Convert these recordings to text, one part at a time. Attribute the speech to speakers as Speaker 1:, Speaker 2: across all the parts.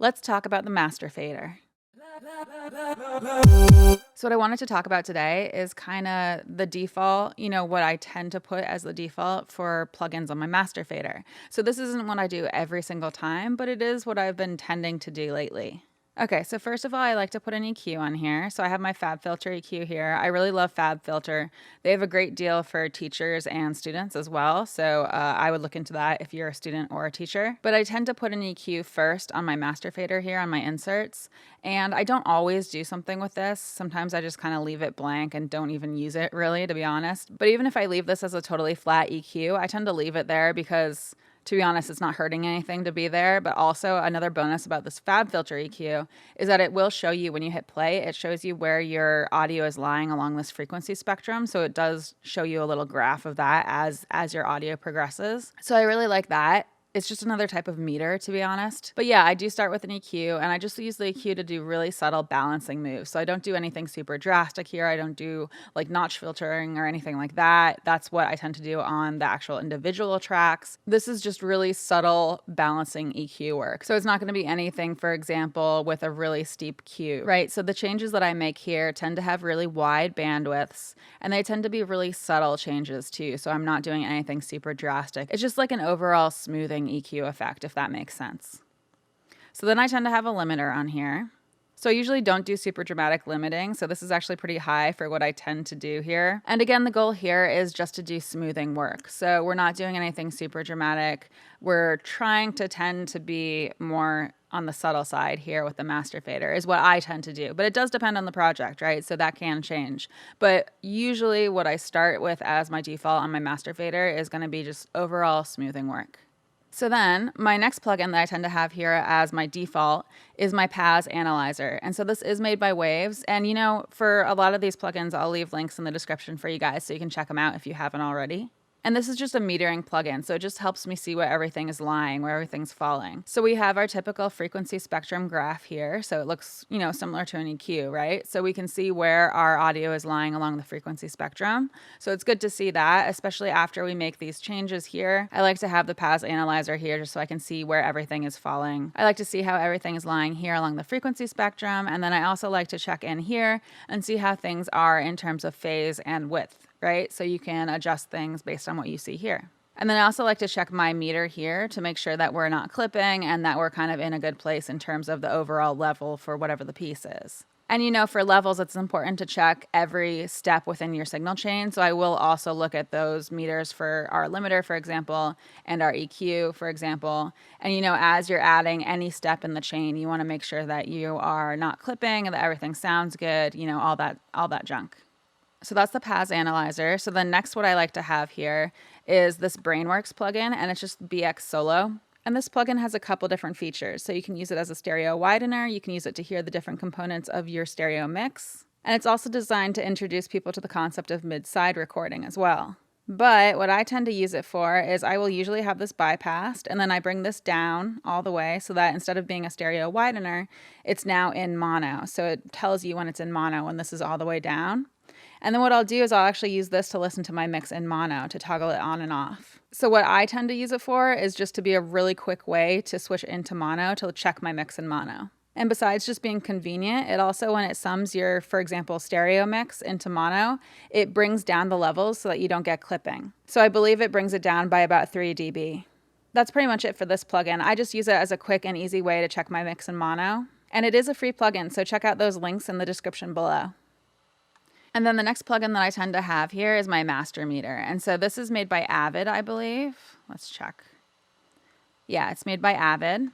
Speaker 1: let's talk about the master fader. So what I wanted to talk about today is kind of the default, what I tend to put as the default for plugins on my master fader. So this isn't what I do every single time, but it is what I've been tending to do lately. Okay, so first of all, I like to put an EQ on here. So I have my FabFilter EQ here. I really love FabFilter. They have a great deal for teachers and students as well. So I would look into that if you're a student or a teacher. But I tend to put an EQ first on my master fader here on my inserts. And I don't always do something with this. Sometimes I just kind of leave it blank and don't even use it really, to be honest. But even if I leave this as a totally flat EQ, I tend to leave it there because, to be honest, it's not hurting anything to be there. But also another bonus about this FabFilter EQ is that it will show you when you hit play, it shows you where your audio is lying along this frequency spectrum. So it does show you a little graph of that as your audio progresses. So I really like that. It's just another type of meter, to be honest. But yeah, I do start with an EQ, and I just use the EQ to do really subtle balancing moves. So I don't do anything super drastic here. I don't do like notch filtering or anything like that. That's what I tend to do on the actual individual tracks. This is just really subtle balancing EQ work. So it's not going to be anything, for example, with a really steep Q, right? So the changes that I make here tend to have really wide bandwidths, and they tend to be really subtle changes too. So I'm not doing anything super drastic. It's just like an overall smoothing EQ effect, if that makes sense. So then I tend to have a limiter on here. So I usually don't do super dramatic limiting. So this is actually pretty high for what I tend to do here. And again, the goal here is just to do smoothing work. So we're not doing anything super dramatic. We're trying to tend to be more on the subtle side here with the master fader is what I tend to do. But it does depend on the project, right? So that can change. But usually what I start with as my default on my master fader is going to be just overall smoothing work. So then my next plugin that I tend to have here as my default is my Paz Analyzer. And so this is made by Waves. And for a lot of these plugins, I'll leave links in the description for you guys so you can check them out if you haven't already. And this is just a metering plugin, so it just helps me see where everything is lying, where everything's falling. So we have our typical frequency spectrum graph here. So it looks, similar to an EQ, right? So we can see where our audio is lying along the frequency spectrum. So it's good to see that, especially after we make these changes here. I like to have the Paz Analyzer here just so I can see where everything is falling. I like to see how everything is lying here along the frequency spectrum. And then I also like to check in here and see how things are in terms of phase and width. Right? So you can adjust things based on what you see here. And then I also like to check my meter here to make sure that we're not clipping and that we're kind of in a good place in terms of the overall level for whatever the piece is. And for levels, it's important to check every step within your signal chain. So I will also look at those meters for our limiter, for example, and our EQ, for example. And as you're adding any step in the chain, you want to make sure that you are not clipping and that everything sounds good, all that junk. So that's the Paz Analyzer. So then next what I like to have here is this Brainworks plugin, and it's just BX Solo. And this plugin has a couple different features. So you can use it as a stereo widener. You can use it to hear the different components of your stereo mix. And it's also designed to introduce people to the concept of mid-side recording as well. But what I tend to use it for is I will usually have this bypassed, and then I bring this down all the way so that instead of being a stereo widener, it's now in mono. So it tells you when it's in mono when this is all the way down. And then what I'll do is I'll actually use this to listen to my mix in mono to toggle it on and off. So what I tend to use it for is just to be a really quick way to switch into mono to check my mix in mono. And besides just being convenient, it also, when it sums your, for example, stereo mix into mono, it brings down the levels so that you don't get clipping. So I believe it brings it down by about 3 dB. That's pretty much it for this plugin. I just use it as a quick and easy way to check my mix in mono. And it is a free plugin, so check out those links in the description below. And then the next plugin that I tend to have here is my master meter. And so this is made by Avid, I believe. Let's check. Yeah, it's made by Avid.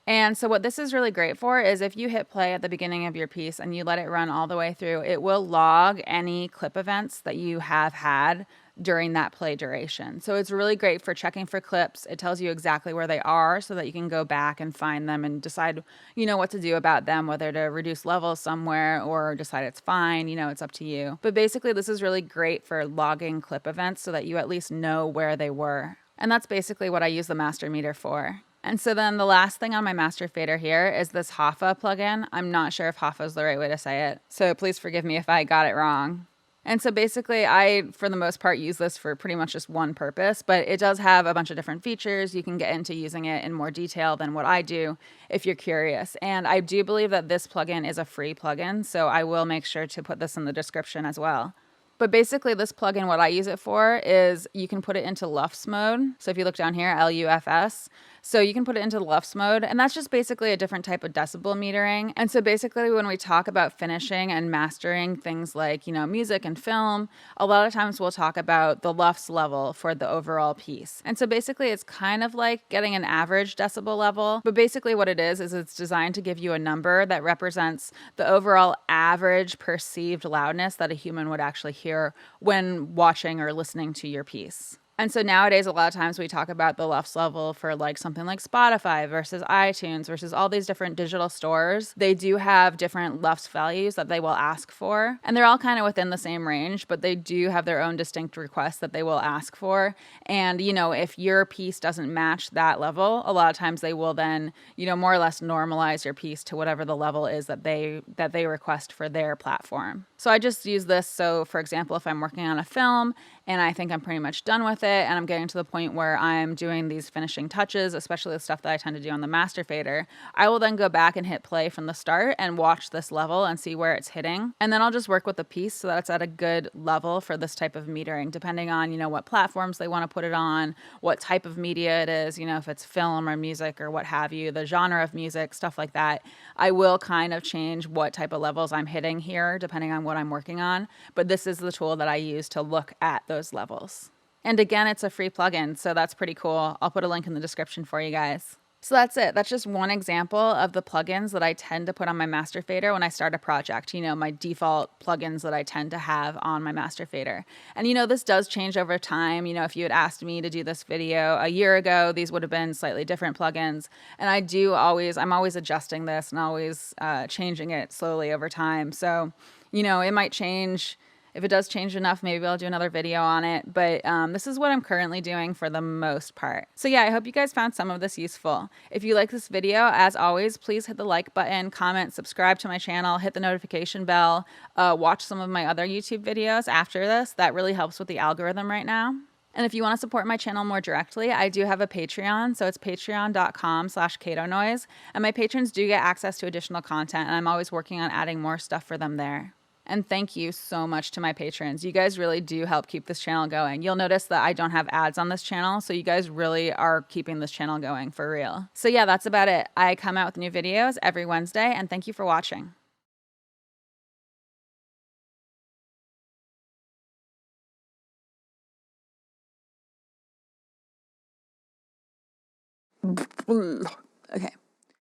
Speaker 1: And so what this is really great for is if you hit play at the beginning of your piece and you let it run all the way through, it will log any clip events that you have had during that play duration. So it's really great for checking for clips. It tells you exactly where they are so that you can go back and find them and decide, what to do about them, whether to reduce levels somewhere or decide it's fine, it's up to you. But basically this is really great for logging clip events so that you at least know where they were. And that's basically what I use the master meter for. And so then the last thing on my master fader here is this Hoffa plugin. I'm not sure if Hoffa is the right way to say it, so please forgive me if I got it wrong. And so basically, I, for the most part, use this for pretty much just one purpose, but it does have a bunch of different features. You can get into using it in more detail than what I do if you're curious. And I do believe that this plugin is a free plugin, so I will make sure to put this in the description as well. But basically, this plugin, what I use it for is you can put it into LUFS mode. So if you look down here, LUFS, so you can put it into LUFS mode, and that's just basically a different type of decibel metering. And so basically, when we talk about finishing and mastering things like, music and film, a lot of times we'll talk about the LUFS level for the overall piece. And so basically, it's kind of like getting an average decibel level. But basically, what it is it's designed to give you a number that represents the overall average perceived loudness that a human would actually hear when watching or listening to your piece. And so nowadays, a lot of times we talk about the LUFS level for like something like Spotify versus iTunes versus all these different digital stores. They do have different LUFS values that they will ask for. And they're all kind of within the same range, but they do have their own distinct requests that they will ask for. And, if your piece doesn't match that level, a lot of times they will then, more or less normalize your piece to whatever the level is that they request for their platform. So I just use this. So for example, if I'm working on a film and I think I'm pretty much done with it and I'm getting to the point where I'm doing these finishing touches, especially the stuff that I tend to do on the master fader, I will then go back and hit play from the start and watch this level and see where it's hitting. And then I'll just work with the piece so that it's at a good level for this type of metering, depending on, what platforms they want to put it on, what type of media it is, if it's film or music or what have you, the genre of music, stuff like that. I will kind of change what type of levels I'm hitting here, depending on what I'm working on. But this is the tool that I use to look at those levels. And again, it's a free plugin, so that's pretty cool. I'll put a link in the description for you guys. So that's it. That's just one example of the plugins that I tend to put on my master fader when I start a project, my default plugins that I tend to have on my master fader. And this does change over time. If you had asked me to do this video a year ago, these would have been slightly different plugins. And I'm always adjusting this and always changing it slowly over time. So, it might change. If it does change enough, maybe I'll do another video on it. But this is what I'm currently doing for the most part. So yeah, I hope you guys found some of this useful. If you like this video, as always, please hit the like button, comment, subscribe to my channel, hit the notification bell, watch some of my other YouTube videos after this. That really helps with the algorithm right now. And if you want to support my channel more directly, I do have a Patreon. So it's patreon.com/CatoNoise. And my patrons do get access to additional content. And I'm always working on adding more stuff for them there. And thank you so much to my patrons. You guys really do help keep this channel going. You'll notice that I don't have ads on this channel, so you guys really are keeping this channel going for real. So yeah, that's about it. I come out with new videos every Wednesday, and thank you for watching. Okay.